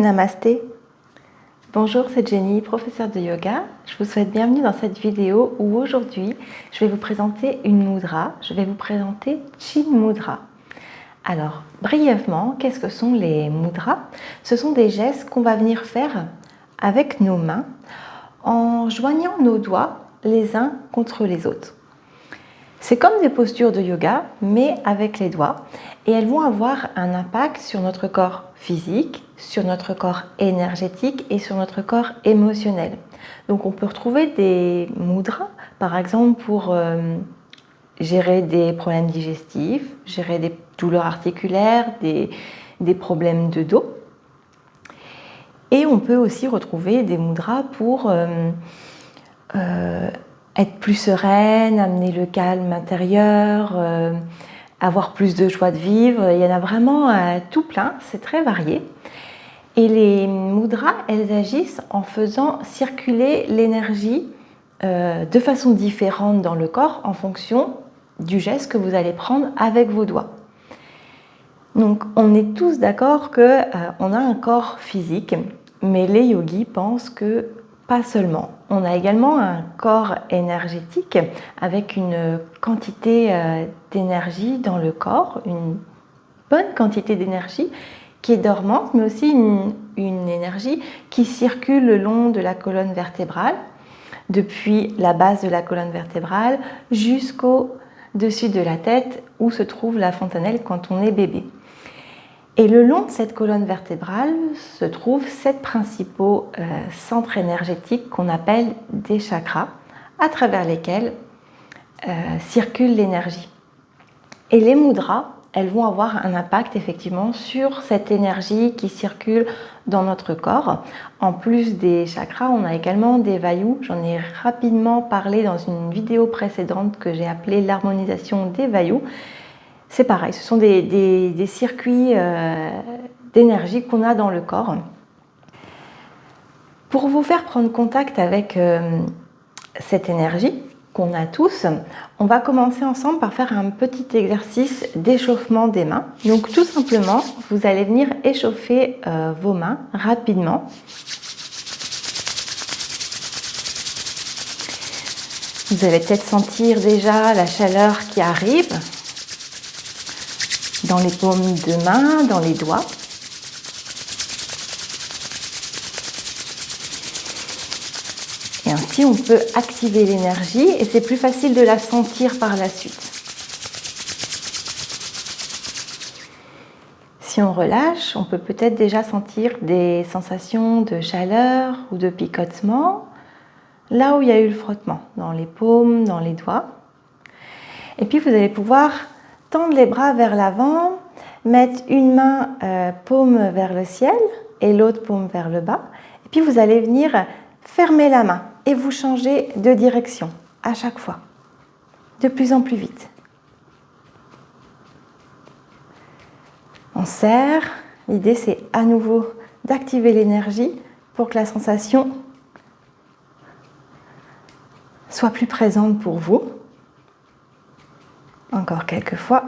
Namasté. Bonjour, c'est Jenny, professeure de yoga. Je vous souhaite bienvenue dans cette vidéo où aujourd'hui, je vais vous présenter une mudra. Je vais vous présenter Chin Mudra. Alors, brièvement, qu'est-ce que sont les mudras? Ce sont des gestes qu'on va venir faire avec nos mains en joignant nos doigts les uns contre les autres. C'est comme des postures de yoga, mais avec les doigts, et elles vont avoir un impact sur notre corps physique, sur notre corps énergétique et sur notre corps émotionnel. Donc on peut retrouver des mudras, par exemple pour gérer des problèmes digestifs, gérer des douleurs articulaires, des problèmes de dos. Et on peut aussi retrouver des mudras pour être plus sereine, amener le calme intérieur, avoir plus de joie de vivre. Il y en a vraiment tout plein, c'est très varié. Et les mudras, elles agissent en faisant circuler l'énergie de façon différente dans le corps en fonction du geste que vous allez prendre avec vos doigts. Donc on est tous d'accord qu'on a un corps physique, mais les yogis pensent que pas seulement. On a également un corps énergétique avec une quantité d'énergie dans le corps, une bonne quantité d'énergie qui est dormante, mais aussi une énergie qui circule le long de la colonne vertébrale, depuis la base de la colonne vertébrale jusqu'au-dessus de la tête où se trouve la fontanelle quand on est bébé. Et le long de cette colonne vertébrale se trouvent 7 principaux centres énergétiques qu'on appelle des chakras, à travers lesquels circule l'énergie. Et les mudras, elles vont avoir un impact effectivement sur cette énergie qui circule dans notre corps. En plus des chakras, on a également des vayus. J'en ai rapidement parlé dans une vidéo précédente que j'ai appelée l'harmonisation des vayus. C'est pareil, ce sont des circuits d'énergie qu'on a dans le corps. Pour vous faire prendre contact avec cette énergie qu'on a tous, on va commencer ensemble par faire un petit exercice d'échauffement des mains. Donc tout simplement, vous allez venir échauffer vos mains rapidement. Vous allez peut-être sentir déjà la chaleur qui arrive dans les paumes de main, dans les doigts. Et ainsi, on peut activer l'énergie et c'est plus facile de la sentir par la suite. Si on relâche, on peut peut-être déjà sentir des sensations de chaleur ou de picotement, là où il y a eu le frottement, dans les paumes, dans les doigts. Et puis, vous allez pouvoir tendre les bras vers l'avant, mettre une main paume vers le ciel et l'autre paume vers le bas. Et puis vous allez venir fermer la main et vous changer de direction à chaque fois, de plus en plus vite. On serre. L'idée c'est à nouveau d'activer l'énergie pour que la sensation soit plus présente pour vous. Encore quelques fois.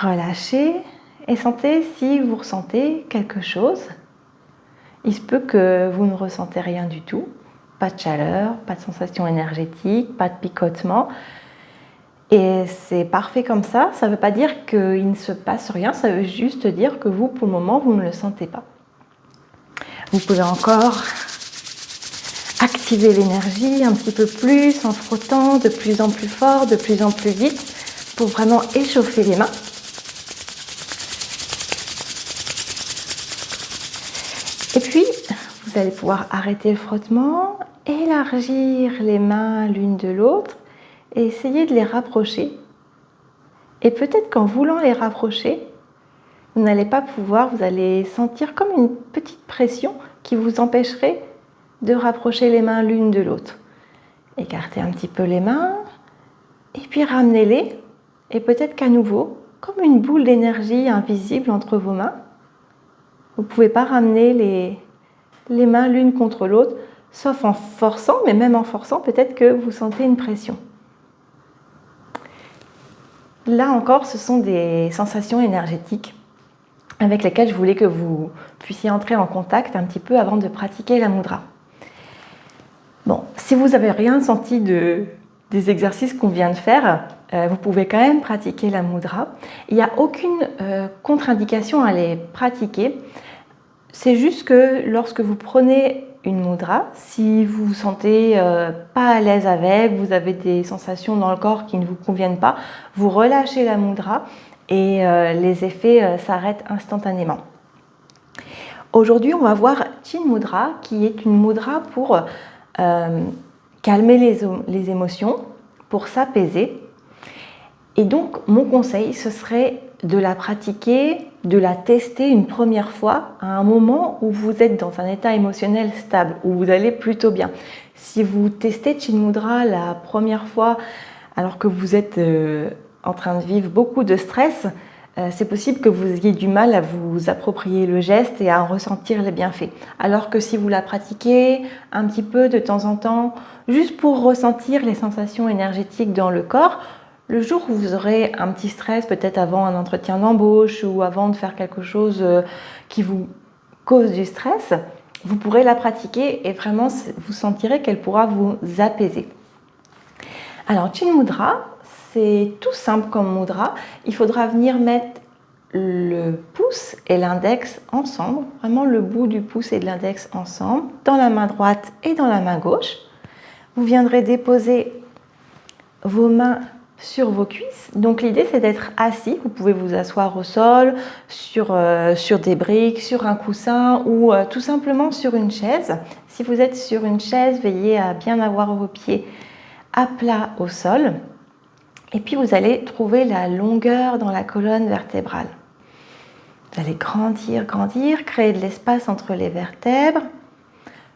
Relâchez et sentez si vous ressentez quelque chose. Il se peut que vous ne ressentez rien du tout. Pas de chaleur, pas de sensation énergétique, pas de picotement. Et c'est parfait comme ça. Ça ne veut pas dire qu'il ne se passe rien. Ça veut juste dire que vous, pour le moment, vous ne le sentez pas. Vous pouvez encore activer l'énergie un petit peu plus en frottant de plus en plus fort, de plus en plus vite pour vraiment échauffer les mains. Et puis, vous allez pouvoir arrêter le frottement, élargir les mains l'une de l'autre et essayer de les rapprocher. Et peut-être qu'en voulant les rapprocher, vous n'allez pas pouvoir, vous allez sentir comme une petite pression qui vous empêcherait de rapprocher les mains l'une de l'autre. Écartez un petit peu les mains et puis ramenez-les. Et peut-être qu'à nouveau, comme une boule d'énergie invisible entre vos mains, vous ne pouvez pas ramener les mains l'une contre l'autre, sauf en forçant, mais même en forçant, peut-être que vous sentez une pression. Là encore, ce sont des sensations énergétiques avec lesquelles je voulais que vous puissiez entrer en contact un petit peu avant de pratiquer la mudra. Bon, si vous n'avez rien senti des exercices qu'on vient de faire, vous pouvez quand même pratiquer la mudra. Il n'y a aucune contre-indication à les pratiquer. C'est juste que lorsque vous prenez une mudra, si vous vous sentez pas à l'aise avec, vous avez des sensations dans le corps qui ne vous conviennent pas, vous relâchez la mudra et les effets s'arrêtent instantanément. Aujourd'hui, on va voir Chin Mudra, qui est une mudra pour calmer les émotions, pour s'apaiser. Et donc, mon conseil, ce serait de la pratiquer, de la tester une première fois à un moment où vous êtes dans un état émotionnel stable, où vous allez plutôt bien. Si vous testez Chin Mudra la première fois alors que vous êtes en train de vivre beaucoup de stress, c'est possible que vous ayez du mal à vous approprier le geste et à en ressentir les bienfaits. Alors que si vous la pratiquez un petit peu de temps en temps, juste pour ressentir les sensations énergétiques dans le corps, le jour où vous aurez un petit stress, peut-être avant un entretien d'embauche ou avant de faire quelque chose qui vous cause du stress, vous pourrez la pratiquer et vraiment vous sentirez qu'elle pourra vous apaiser. Alors, Chin Mudra, c'est tout simple comme mudra. Il faudra venir mettre le pouce et l'index ensemble, vraiment le bout du pouce et de l'index ensemble, dans la main droite et dans la main gauche. Vous viendrez déposer vos mains sur vos cuisses. Donc l'idée c'est d'être assis. Vous pouvez vous asseoir au sol, sur des briques, sur un coussin ou tout simplement sur une chaise. Si vous êtes sur une chaise, veillez à bien avoir vos pieds à plat au sol. Et puis vous allez trouver la longueur dans la colonne vertébrale. Vous allez grandir, grandir, créer de l'espace entre les vertèbres.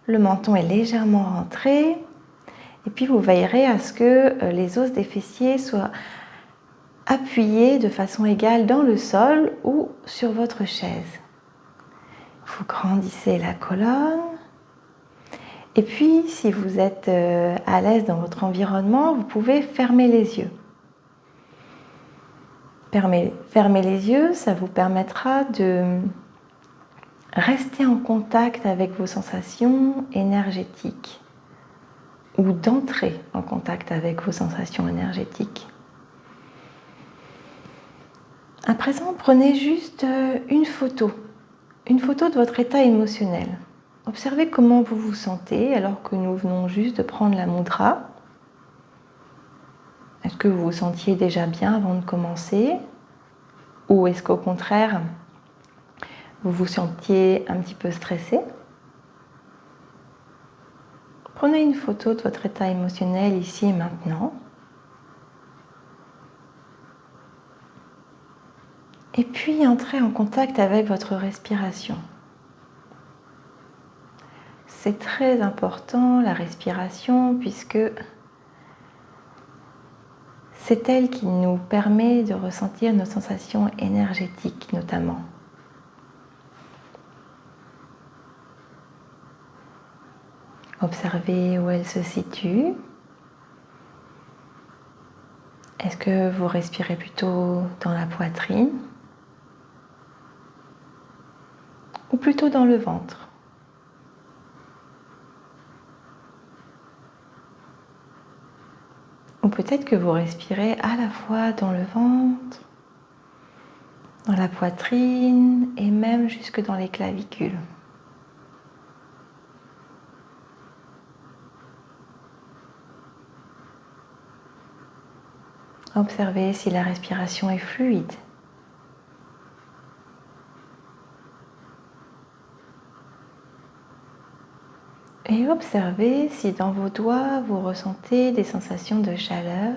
Le menton est légèrement rentré. Et puis vous veillerez à ce que les os des fessiers soient appuyés de façon égale dans le sol ou sur votre chaise. Vous grandissez la colonne. Et puis, si vous êtes à l'aise dans votre environnement, vous pouvez fermer les yeux. Fermer les yeux, ça vous permettra de rester en contact avec vos sensations énergétiques ou d'entrer en contact avec vos sensations énergétiques. À présent, prenez juste une photo de votre état émotionnel. Observez comment vous vous sentez alors que nous venons juste de prendre la mudra. Est-ce que vous vous sentiez déjà bien avant de commencer? Ou est-ce qu'au contraire, vous vous sentiez un petit peu stressé? Prenez une photo de votre état émotionnel ici et maintenant. Et puis entrez en contact avec votre respiration. C'est très important la respiration puisque c'est elle qui nous permet de ressentir nos sensations énergétiques notamment. Observez où elle se situe. Est-ce que vous respirez plutôt dans la poitrine ou plutôt dans le ventre? Ou peut-être que vous respirez à la fois dans le ventre, dans la poitrine et même jusque dans les clavicules. Observez si la respiration est fluide. Et observez si dans vos doigts vous ressentez des sensations de chaleur,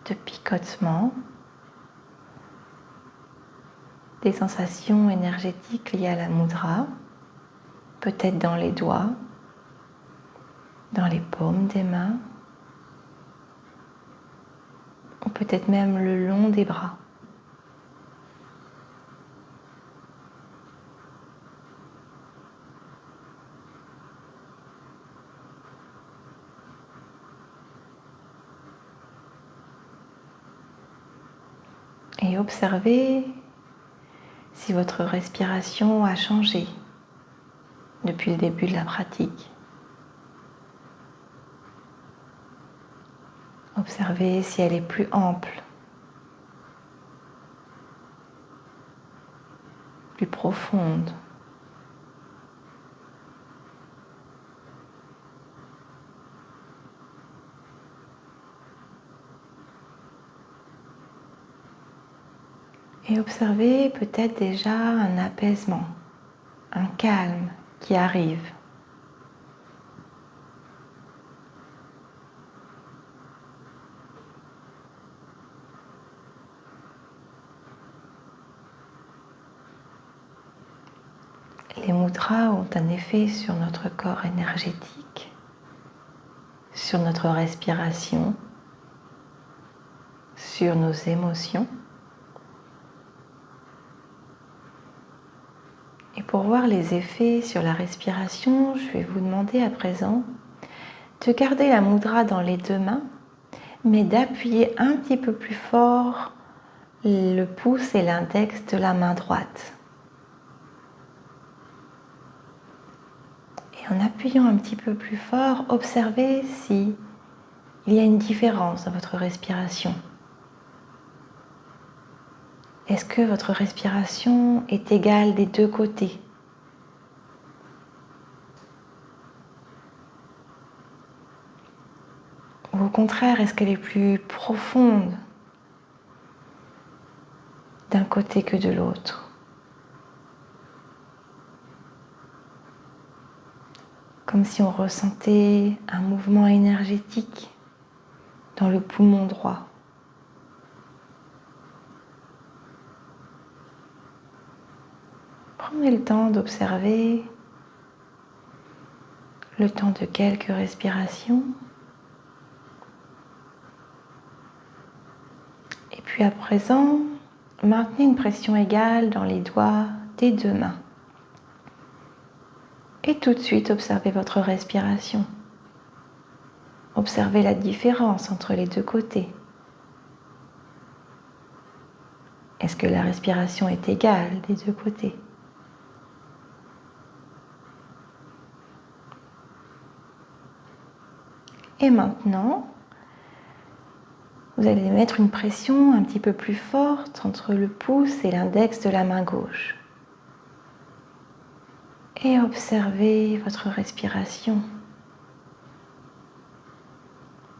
de picotement, des sensations énergétiques liées à la mudra, peut-être dans les doigts, dans les paumes des mains, ou peut-être même le long des bras. Et observez si votre respiration a changé depuis le début de la pratique. Observez si elle est plus ample, plus profonde. Et observez peut-être déjà un apaisement, un calme qui arrive. Les mudras ont un effet sur notre corps énergétique, sur notre respiration, sur nos émotions. Et pour voir les effets sur la respiration, je vais vous demander à présent de garder la mudra dans les deux mains, mais d'appuyer un petit peu plus fort le pouce et l'index de la main droite. Et en appuyant un petit peu plus fort, observez si il y a une différence dans votre respiration. Est-ce que votre respiration est égale des deux côtés ? Ou au contraire, est-ce qu'elle est plus profonde d'un côté que de l'autre ? Comme si on ressentait un mouvement énergétique dans le poumon droit. Prenez le temps d'observer, le temps de quelques respirations. Et puis à présent, maintenez une pression égale dans les doigts des deux mains. Et tout de suite, observez votre respiration. Observez la différence entre les deux côtés. Est-ce que la respiration est égale des deux côtés ? Et maintenant, vous allez mettre une pression un petit peu plus forte entre le pouce et l'index de la main gauche. Et observez votre respiration.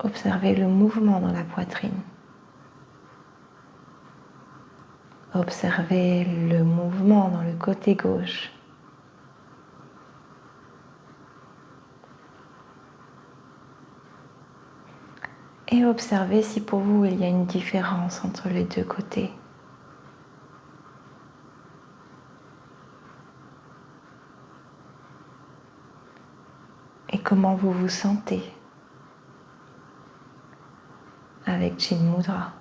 Observez le mouvement dans la poitrine. Observez le mouvement dans le côté gauche. Et observez si pour vous il y a une différence entre les deux côtés. Et comment vous vous sentez avec Chin Mudra.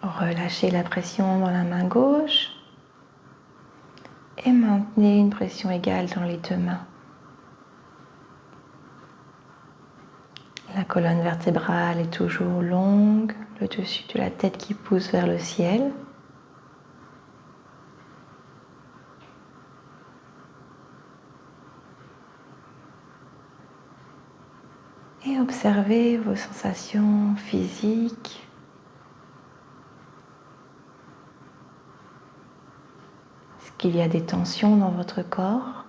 Relâchez la pression dans la main gauche et maintenez une pression égale dans les deux mains. La colonne vertébrale est toujours longue, le dessus de la tête qui pousse vers le ciel. Et observez vos sensations physiques. Est-ce qu'il y a des tensions dans votre corps ?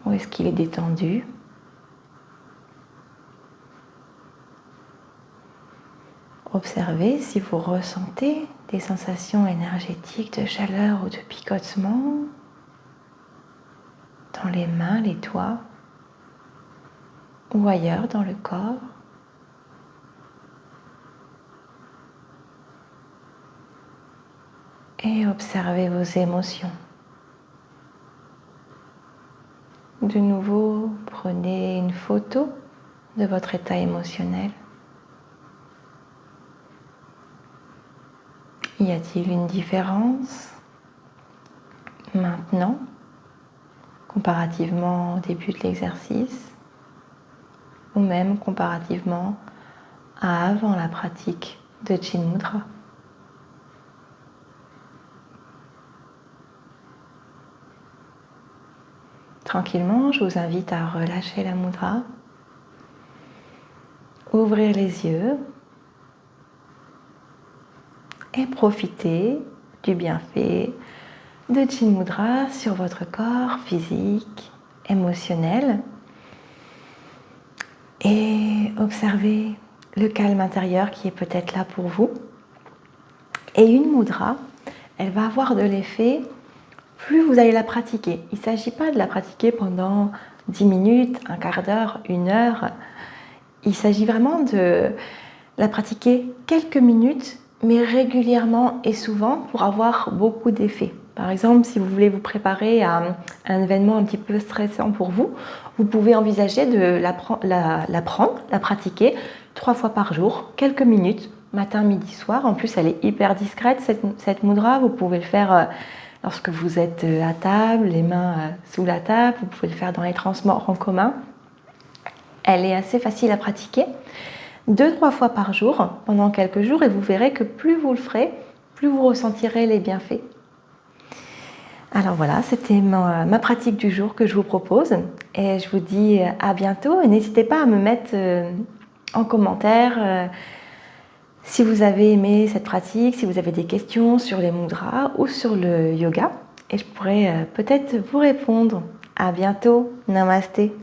Ou est-ce qu'il est détendu ? Observez si vous ressentez des sensations énergétiques de chaleur ou de picotement dans les mains, les doigts ou ailleurs dans le corps. Et observez vos émotions. De nouveau, prenez une photo de votre état émotionnel. Y a-t-il une différence maintenant, comparativement au début de l'exercice ? ou même comparativement à avant la pratique de Chin Mudra. Tranquillement, je vous invite à relâcher la mudra, ouvrir les yeux et profiter du bienfait de Chin Mudra sur votre corps physique, émotionnel, et observer le calme intérieur qui est peut-être là pour vous. Et une mudra, elle va avoir de l'effet plus vous allez la pratiquer. Il ne s'agit pas de la pratiquer pendant 10 minutes, un quart d'heure, une heure. Il s'agit vraiment de la pratiquer quelques minutes, mais régulièrement et souvent pour avoir beaucoup d'effets. Par exemple, si vous voulez vous préparer à un événement un petit peu stressant pour vous, vous pouvez envisager de la pratiquer 3 fois par jour, quelques minutes, matin, midi, soir. En plus, elle est hyper discrète, cette mudra. Vous pouvez le faire lorsque vous êtes à table, les mains sous la table. Vous pouvez le faire dans les transports en commun. Elle est assez facile à pratiquer. 2-3 fois par jour, pendant quelques jours, et vous verrez que plus vous le ferez, plus vous ressentirez les bienfaits. Alors voilà, c'était ma pratique du jour que je vous propose, et je vous dis à bientôt, et n'hésitez pas à me mettre en commentaire si vous avez aimé cette pratique, si vous avez des questions sur les mudras ou sur le yoga, et je pourrai peut-être vous répondre. À bientôt, namasté.